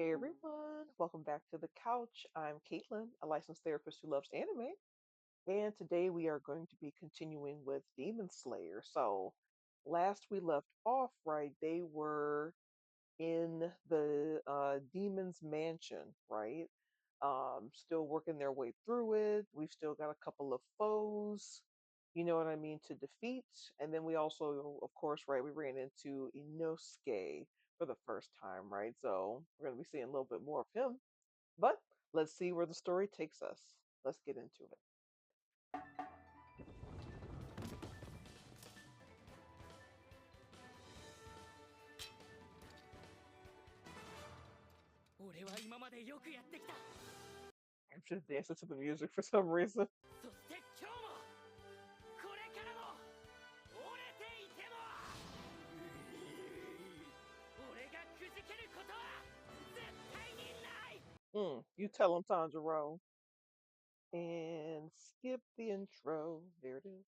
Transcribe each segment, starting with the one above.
Hey everyone, welcome back to the couch. I'm Caitlin, a licensed therapist who loves anime, and today we are going to be continuing with Demon Slayer. So, last we left off, right, they were in the demon's mansion, right? Still working their way through it. We've still got a couple of foes, you know what I mean, to defeat. And then we also, of course, right, we ran into Inosuke for the first time, right? So we're going to be seeing a little bit more of him. But let's see where the story takes us. Let's get into it. 俺は今までよくやってきた。 I'm just dancing to the music for some reason. そして今日もこれからも折れていても俺がくじけることは絶対にない。 You tell him, Tanjiro. And skip the intro. There it is.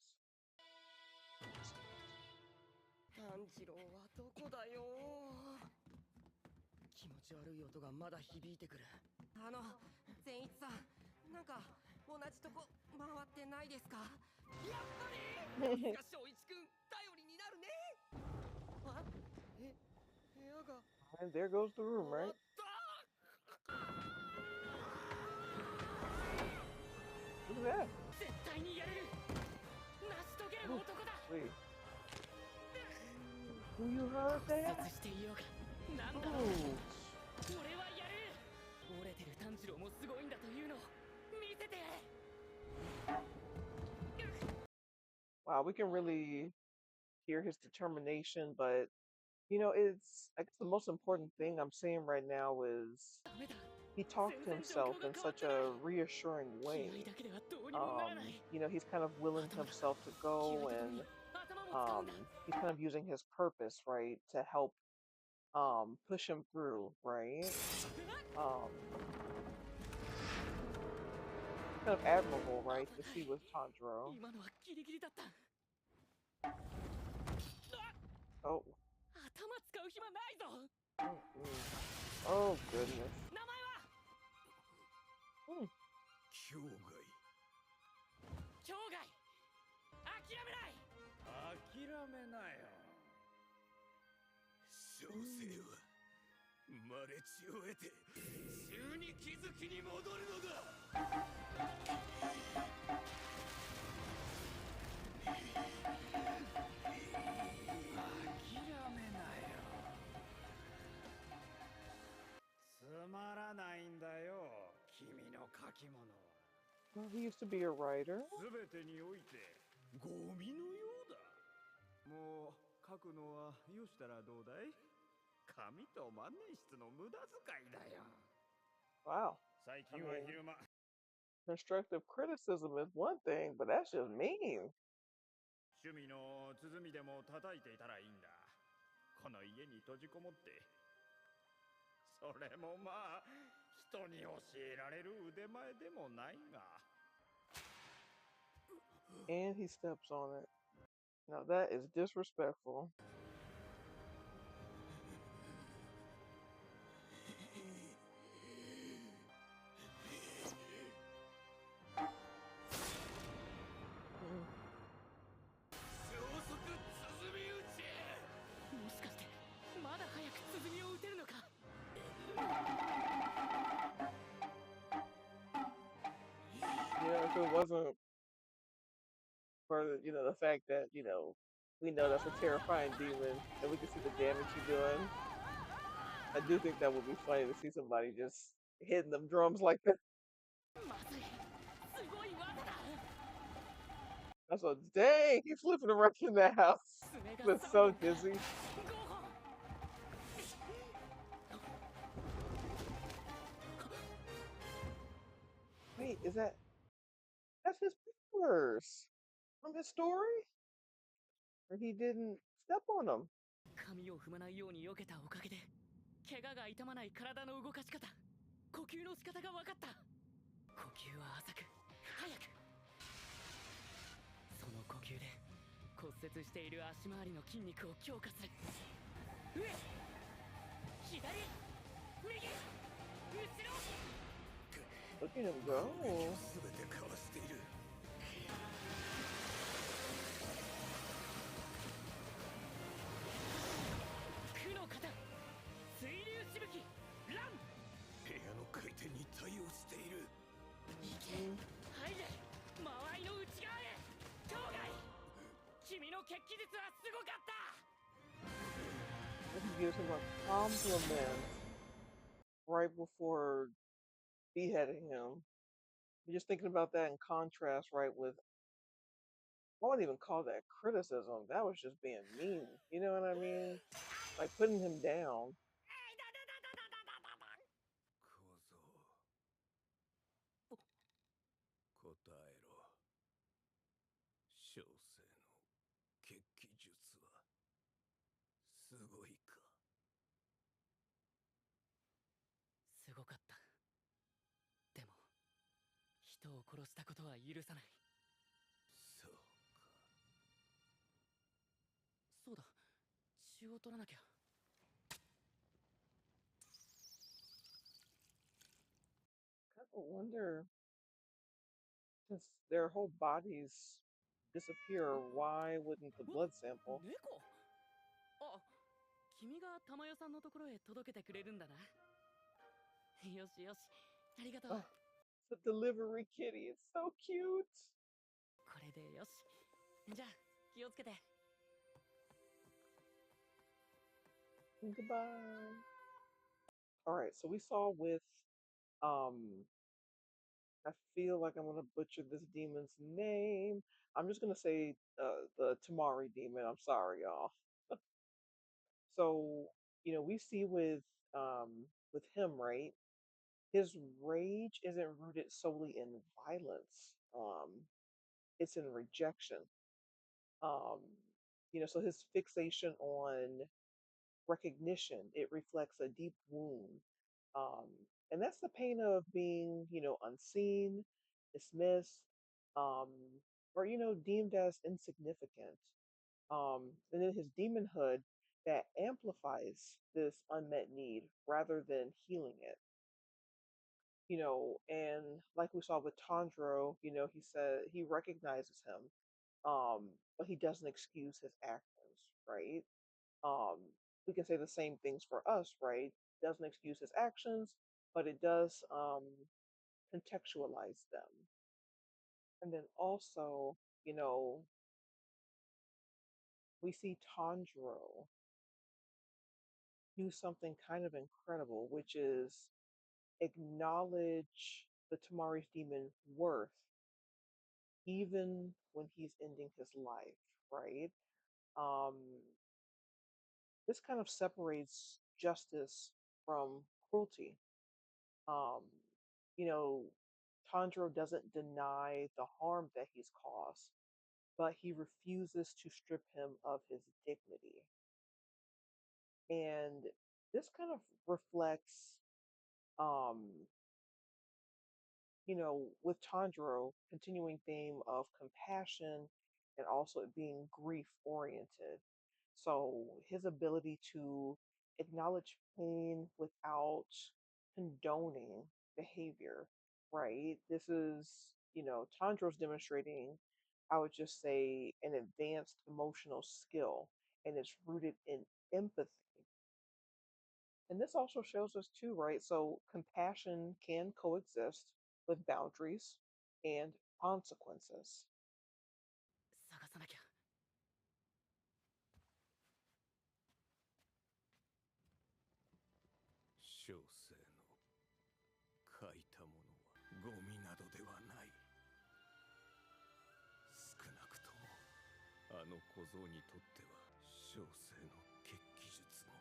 炭治郎はどこだよ。気持ち悪い音がまだ響いてくる。善一さん、なんか同じとこ回ってないですか？やっぱり。さすが正一君、頼りになるね。あ、部屋が And there goes the room, 終わ right? った。 Look at that. 絶対にやれる。成し遂げる Ooh, 男だ。 wait. Do you heard 骨 that? 折していようがなんだろう。 Ooh. 俺はやる。折れてる炭治郎もすごいんだというのを見せてやれ。 Wow, we can really hear his determination, but it's I guess the most important thing I'm seeing right now is ダメだ。 he talked to 全然状況 himself が in 変わっ such てない。 a reassuring 気合 way. だけではどうにもならない。 He's kind of willing 頭だ。 himself to 気合 go とともに and 頭も使うんだ。 he's kind of using his purpose, right, to help push him through, right? Kind of admirable, right, to see with Tanjiro. 今のはギリギリだった。 Oh. 頭使う暇ないぞ。 Oh goodness. 名前は Kyogai. キョウガイ。諦めない。 諦めなよ。小生は生まれ血を得て衆に気づきに戻るのだ。諦めなよ。つまらないんだよ、君の書き物は。 Well, he used to be a writer. すべてにおいてゴミのようだ。もう書くのはよしたらどうだい？紙と万年筆の無駄遣いだよ。 Wow. 最近は昼間。 Constructive criticism is one thing, but that's just mean. 趣味の鼓でも叩いていたらいいんだ。この家に閉じこもって。それもまあ人に教えられる腕前でもないが。 And he steps on it. Now that is disrespectful. Mm. 超速鼓打ち。 もしかしてまだ早く鼓を打てるのか。 If it wasn't for the fact that we know that's a terrifying demon and we can see the damage he's doing, I do think that would be funny to see somebody just hitting them drums like that. まずい。すごい技だ。 That's a dang. He's flipping around in that house. 爪が Looks 3 so 本か。 dizzy. 5本。 Wait, that's his powers from his story? Or he didn't step on them? 髪を踏まないように避けたおかげで怪我が痛まない体の動かし方、呼吸の仕方が分かった。呼吸は浅く早く。その呼吸で骨折している足回りの筋肉を強化する。上、左、右、Look at him go. 全てかわしている。苦の型水流しぶきラン。部屋の回転に対応している。行け入れ間合いの内側へ。兄弟君の決起術はすごかった。 He gives him a compliment right before beheading him. You're just thinking about that in contrast, right? With I wouldn't even call that criticism. That was just being mean. You know what I mean? Like putting him down. 小僧答えろ。小生の決起術はすごいか。すごかった。でも人を殺したことは許さない。そうか。そうだ、血を取らなきゃ。Kind of wonder, since their whole bodies disappear, why wouldn't the blood sample? 猫。あ、君が玉代さんのところへ届けてくれるんだな。よしよし、ありがとう。Oh, the delivery kitty. It's so cute. これでよし。じゃあ気をつけて。 Goodbye. All right, so we saw with um I feel like I'm gonna butcher this demon's name. I'm just gonna say the Tamari demon. I'm sorry, y'all. So, we see with him, right? His rage isn't rooted solely in violence. It's in rejection. Um, so his fixation on recognition, it reflects a deep wound. And that's the pain of being, unseen, dismissed, or, deemed as insignificant. And then his demonhood that amplifies this unmet need rather than healing it. And like we saw with Tanjiro, he said he recognizes him, but he doesn't excuse his actions, right? We can say the same things for us, right? Doesn't excuse his actions, but it does contextualize them. And then also, we see Tanjiro do something kind of incredible, which is acknowledge the Tamari's demon worth even when he's ending his life, right? Um, this kind of separates justice from cruelty. Um, you know, Tanjiro doesn't deny the harm that he's caused, but he refuses to strip him of his dignity. And this kind of reflects, um, with Tanjiro, continuing theme of compassion and also it being grief oriented. So his ability to acknowledge pain without condoning behavior, right? This is, Tanjiro's demonstrating, I would just say, an advanced emotional skill, and it's rooted in empathy. And this also shows us too, right? So compassion can coexist with boundaries and consequences. 探さなきゃ。小生の書いたものはゴミなどではない。少なくともあの小僧にとっては小生の決起術も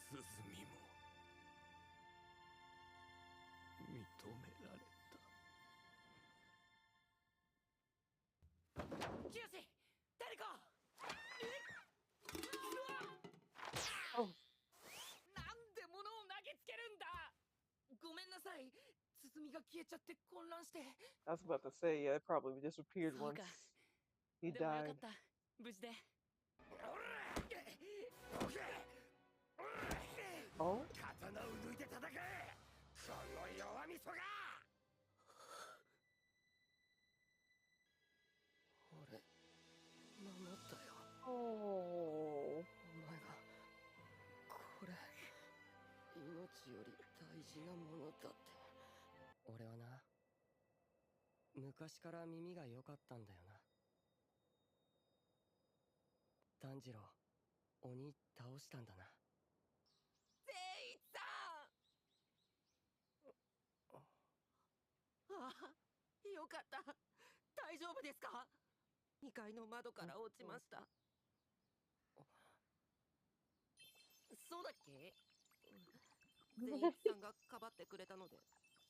鼓も認められた。清志、誰か。Oh, なんで物を投げつけるんだ。ごめんなさい。鼓が消えちゃって混乱して。I was about to say, yeah, it probably disappeared そうか。once he でもよかっ died. た。無事で。Oh, 刀を抜いて戦え。Oh. お前がこれ命より大事なものだって。俺はな、昔から耳が良かったんだよな。炭治郎、鬼倒したんだな。善逸さん。ああ、よかった。大丈夫ですか？2階の窓から落ちました。そうだっけ？善逸さんがかばってくれたので、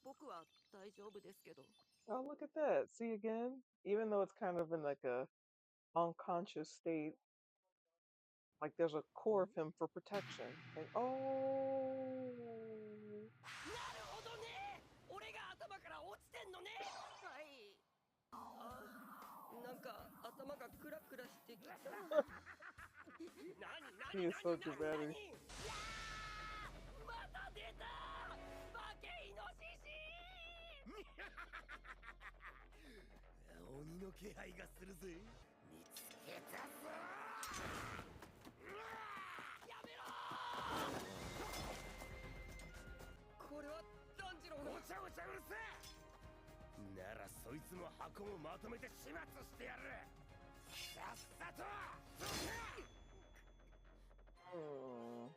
僕は大丈夫ですけど。Oh, look at that. See again? Even though it's kind of in like a unconscious state, like there's a core of him for protection. And oh. なるほどね。俺が頭から落ちてんのね。はい。なんか頭がクラクラしてきた。He is so dramatic. また出た。化けイノシシ。鬼の気配がするぜ。見つけたぞ。やめろ。これは炭治郎の。おちゃおちゃうるせえ。ならそいつも箱もまとめて始末してやる。さっさと。Hmm.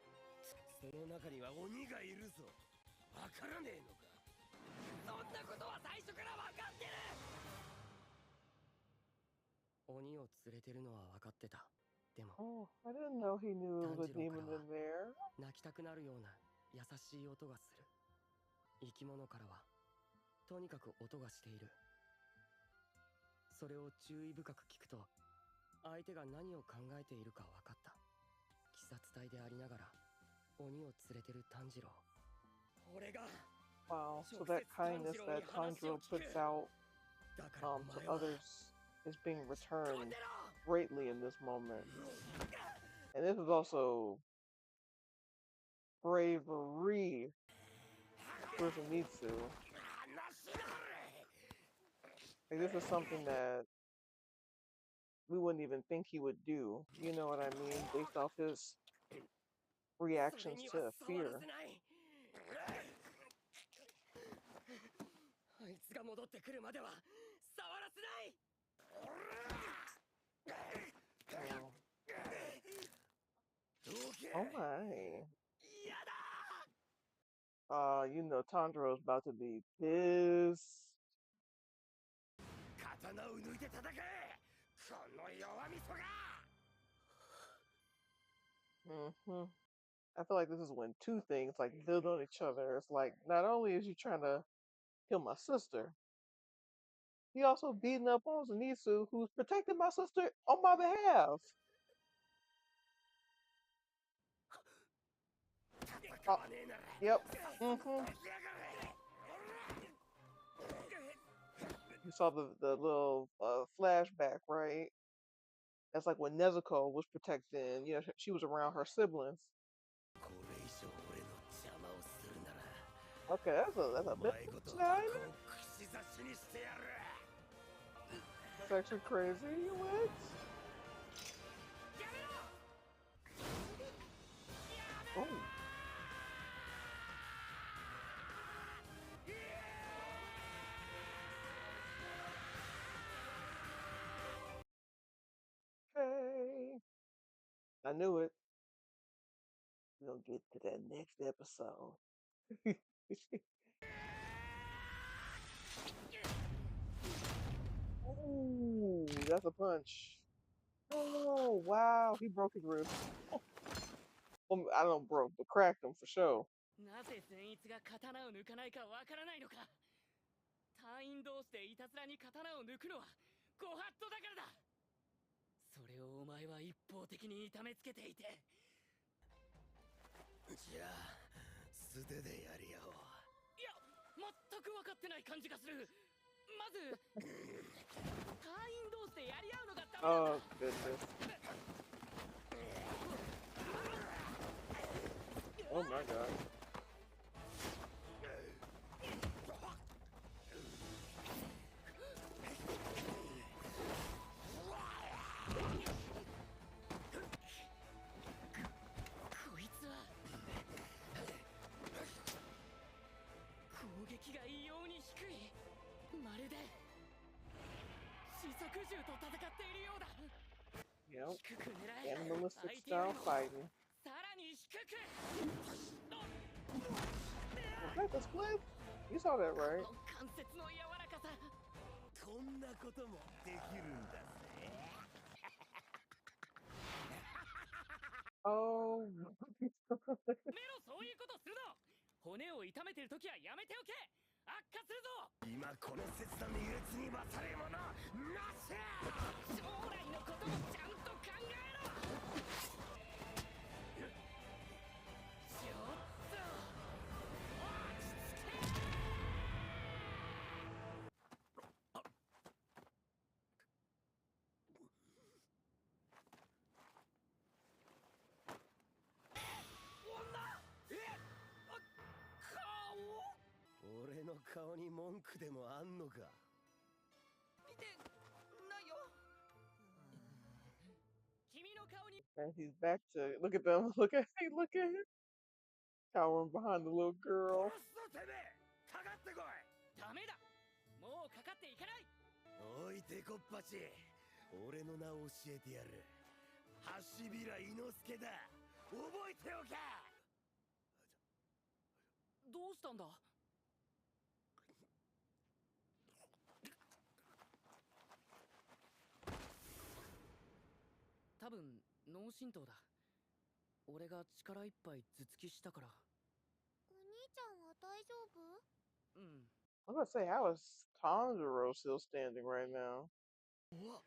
その中には鬼がいるぞ。わからねえのか。そんなことは最初から分かってる。鬼を連れてるのは分かってた。でも Oh, I didn't know he knew it was a 炭治郎から demon は in there. 泣きたくなるような優しい音がする。生き物からはとにかく音がしている。それを注意深く聞くと相手が何を考えているか分かった。鬼殺隊でありながら鬼を連れてる炭治郎。俺が Wow. So that kindness that Tanjiro puts out to others is being returned greatly in this moment. And this is also bravery for Zenitsu. Like, this is something that we wouldn't even think he would do. You know what I mean? Based off his reactions to fear. あいつが戻ってくるまでは触らせない。 Oh my. やだ。 You know Tanjiro's about to be pissed. 刀を抜いて戦え。この弱みそが。 Hmm. I feel like this is when two things like build on each other. It's like not only is he trying to kill my sister, he also beating up on Zenitsu, who's protecting my sister on my behalf. Oh, yep. You saw the little flashback, right? That's like when Nezuko was protecting. You know, she was around her siblings. Okay, that's a bit much. That's actually crazy. What? Oh. Hey, I knew it. We're gonna get to that next episode. Ooh, that's a punch. Oh, wow. He broke his ribs. Well, I don't broke, but cracked him for sure. なぜ善逸が刀を抜かないかわからないのか。隊員同士でいたずらに刀を抜くのはご法度だからだ。それをお前は一方的に痛めつけていて。じゃあ素手でやり合おう。いや、全く分かってない感じがする。まず隊員同士でやり合うのがダメなんだ。 Oh, goodness. Oh my god. 獣と戦っているようだ。 Yep. 低く狙え。 Animalistic 相手より style も fighting. さらに低く。 Was that the split? You saw that, こ right? の関節の柔らかさ。こんなこともできるんだぜ。 Oh. メロ、そういうことするの。骨を痛めてるときはやめておけ。悪化するぞ。今この切断の優劣に勝るものなし。将来のこともちゃんと考えろ。ちょっと落ち着け。女。顔。俺の顔に文句でもあんのか。見てないよ。君の顔に。 And he's back to look at them. Look at him cowering behind the little girl. 殺すぞてめえ。かかってこい。ダメだ。もうかかっていけない。おいてこっぱち、俺の名を教えてやる。橋平伊之助だ。覚えておけ。どうしたんだ。多分脳震盪だ。俺が力いっぱい頭突きしたから。お兄ちゃんは大丈夫？うん。 I'm gonna say, how is Tanjiro still standing right now? うわ、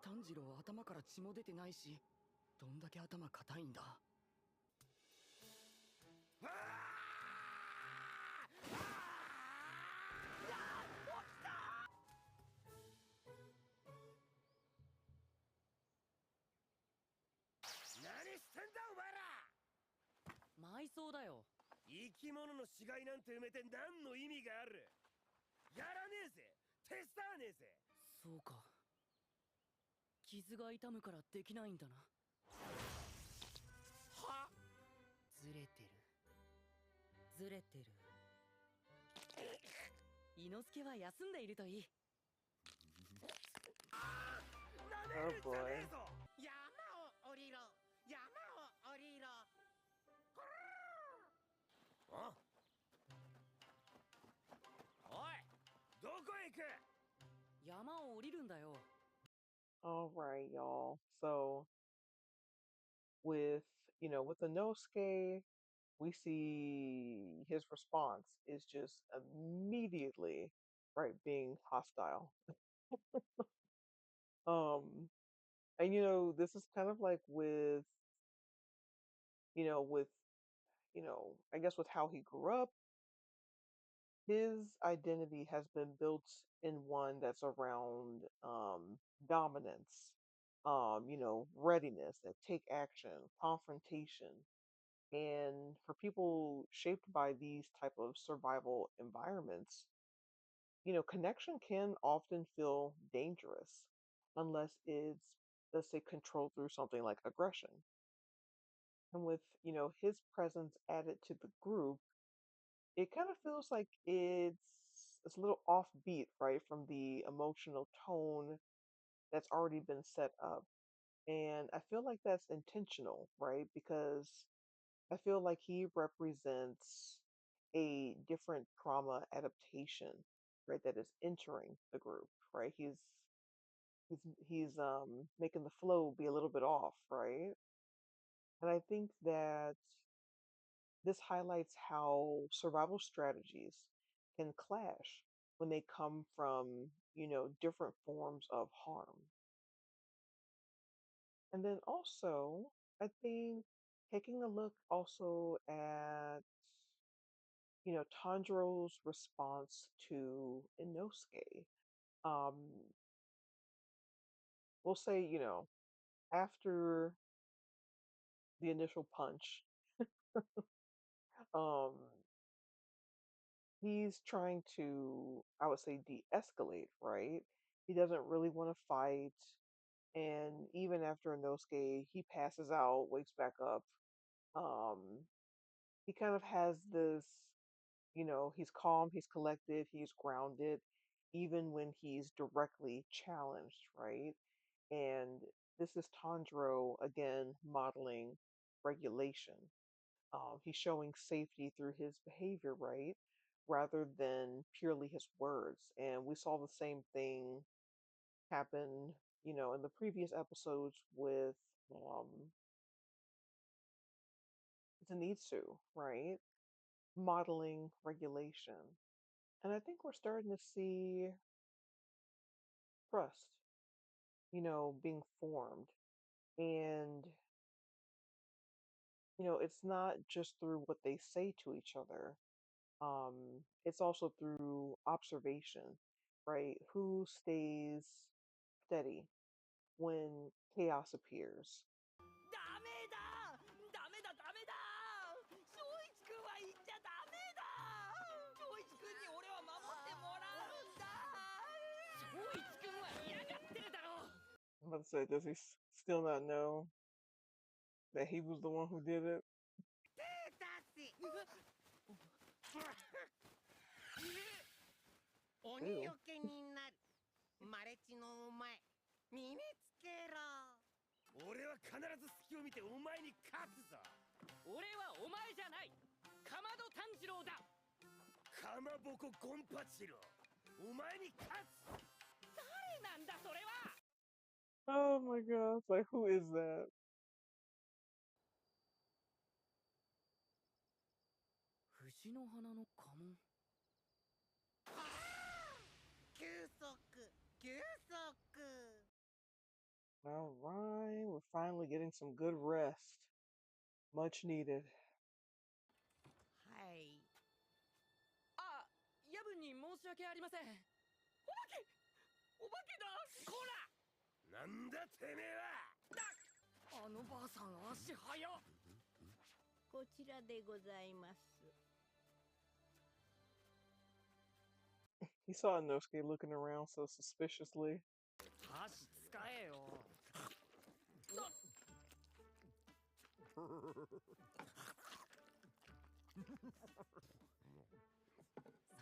炭治郎頭から血も出てないし、どんだけ頭固いんだ。何してんだお前ら。埋葬だよ。生き物の死骸なんて埋めて何の意味がある。やらねえぜ。手伝わねえぜ。そうか。傷が痛むからできないんだな。は。ずれてる。ずれてる。伊之助は休んでいるといい。なめるんじゃねえぞ。山を降りろ、山を降りろ。あ、おい、どこへ行く。山を降りるんだよ。 All right, y'all. So with with Inosuke, we see his response is just immediately right being hostile. Um, and this is kind of like with you know with I guess with how he grew up. His identity has been built in one that's around dominance, readiness, that take action, confrontation. And for people shaped by these type of survival environments, connection can often feel dangerous unless it's, let's say, controlled through something like aggression. And with, his presence added to the group, it kind of feels like it's a little offbeat, right, from the emotional tone that's already been set up. And I feel like that's intentional, right? Because I feel like he represents a different trauma adaptation, right, that is entering the group, right? He's making the flow be a little bit off, right? And I think that this highlights how survival strategies can clash when they come from, different forms of harm. And then also, I think taking a look also at, Tanjiro's response to Inosuke. Um, we'll say, after the initial punch, um, he's trying to, I would say, de-escalate, right? He doesn't really want to fight. And even after Inosuke, he passes out, wakes back up. Um, he kind of has this, he's calm, he's collected, he's grounded, even when he's directly challenged, right? And this is Tanjiro again modeling regulation. He's showing safety through his behavior, right? Rather than purely his words. And we saw the same thing happen, in the previous episodes with Zenitsu, right? Modeling regulation. And I think we're starting to see trust, being formed. And, it's not just through what they say to each other, it's also through observation, right? Who stays steady when chaos appears? ダメだダメだダメだ正一君は言っちゃダメだ正一君に俺は守ってもらうんだ正一君は嫌がってるだろう I'm about to say, does he still not know that he was the one who did it? 手出せ鬼よけになるマレチのお前身につけろ俺は必ず隙を見てお前に勝つぞ。俺はお前じゃないかまど炭治郎だかまぼこゴンパチロお前に勝つ。誰なんだそれは Oh my gosh, like who is that? 藤の花の家紋休息休息 All right, we're finally getting some good rest. Much needed. はいあ夜分に申し訳ありませんお化けお化けだこらなんだてめえは。あのばあさん足早っこちらでございます。He saw Inosuke looking around so suspiciously. 箸使えよ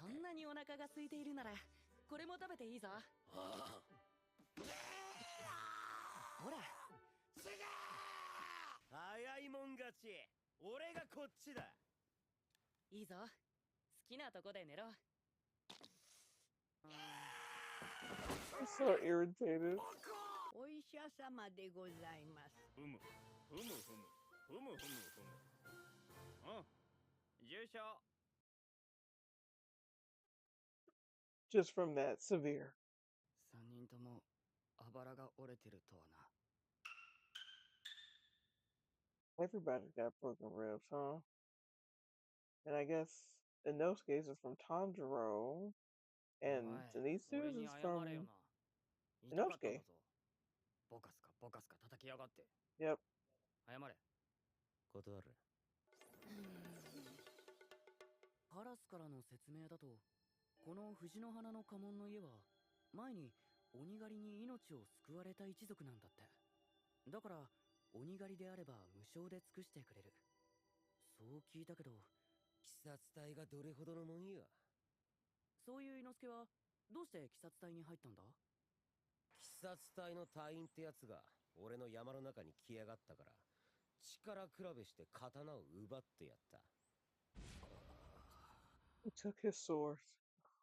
そんなにお腹が空いているならこれも食べていいぞほら早いもん勝ち。俺がこっちだ。いいぞ好きなとこで寝ろ He's so irritated. お医者様でございます。ふむふむふむふむふむふむ。うん。重症。Just from that, severe. 3人ともあばらが折れてるとはな Everybody got broken ribs, huh? And I guess Inosuke's is from Tanjiro, お and 前 俺 Zenitsu's に is 謝 from れよな痛かったんだ Inosuke. ぞボカスカボカスカ叩きやがって Yep. 謝れ断る。カラスからの説明だとこの藤の花の家紋の家は前に鬼狩りに命を救われた一族なんだってだから鬼狩りであれば無償で尽くしてくれるそう聞いたけど鬼殺隊がどれほどのもんよ。そういう伊之助はどうして鬼殺隊に入ったんだ鬼殺隊の隊員ってやつが俺の山の中に来やがったから力比べして刀を奪ってやった。 He took his sword.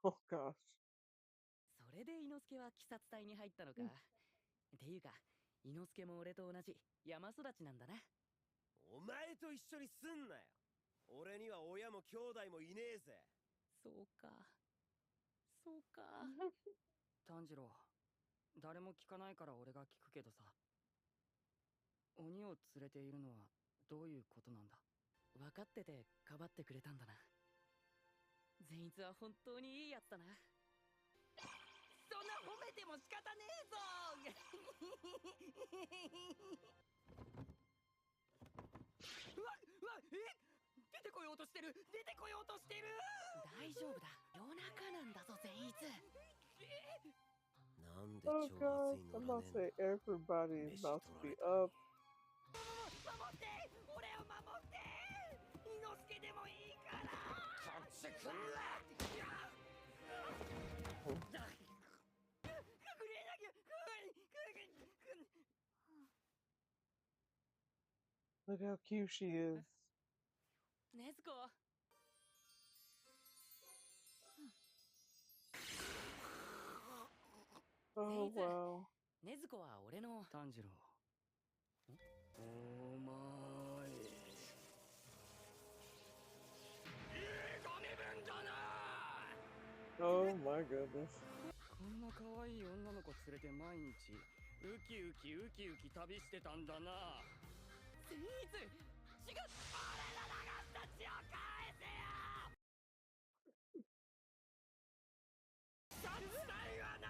Oh gosh. それで伊之助は鬼殺隊に入ったのかっていうか伊之助も俺と同じ山育ちなんだなお前と一緒にすんなよ。俺には親も兄弟もいねえぜ。そうかそうか炭治郎誰も聞かないから俺が聞くけどさ鬼を連れているのはどういうことなんだ分かっててかばってくれたんだな善逸は本当にいいやつだなそんな褒めても仕方ねえぞうわうわ出てこようとしてる出てこようとしてる大丈夫だ夜中なんだぞ善逸なんで Oh 挑 gosh. 発に I'm 乗ら about ね to えん say だ。 everybody is about to be up. 守って俺を守って伊之助でもいいからこっち来んな Look how cute she is. Nezuko. Oh, Zenitsu. wow. ネズコは俺の炭治郎。お前。Oh my goodness. こんな可愛い女の子連れて毎日ウキウキウキウキ旅してたんだな。スイーツ違う俺の流した血を返せよ。殺隊はな、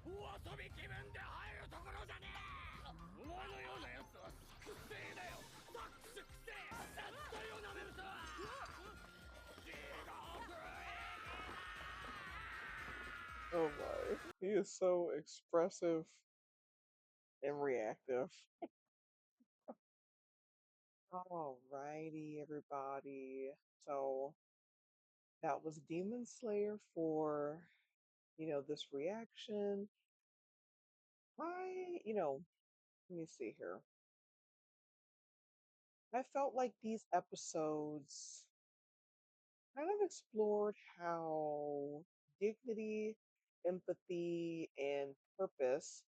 お遊び気分で入るところじゃねえ。お前のようなやつはくせえだよ。サックスくせえ。殺隊をなめるとは。地獄へ。 Oh my. He is so expressive and reactive. Alrighty, everybody. So that was Demon Slayer for, this reaction. Let me see here. I felt like these episodes kind of explored how dignity, empathy, and purpose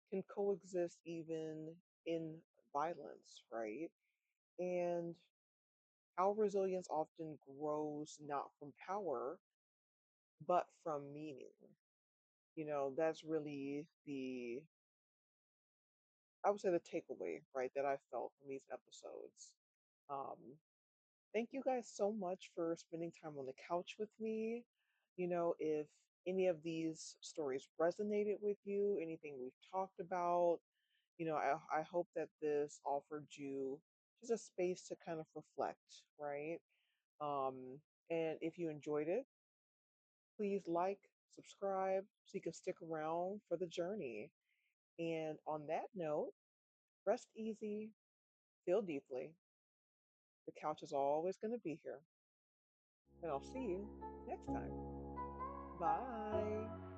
can coexist even in violence, right? And how resilience often grows not from power, but from meaning. That's really I would say the takeaway, right, that I felt from these episodes. Um, Thank you guys so much for spending time on the couch with me. If any of these stories resonated with you, anything we've talked about, I hope that this offered you just a space to kind of reflect, right? Um, and if you enjoyed it, please like, subscribe so you can stick around for the journey. And on that note, rest easy, feel deeply. The couch is always going to be here. And I'll see you next time. Bye.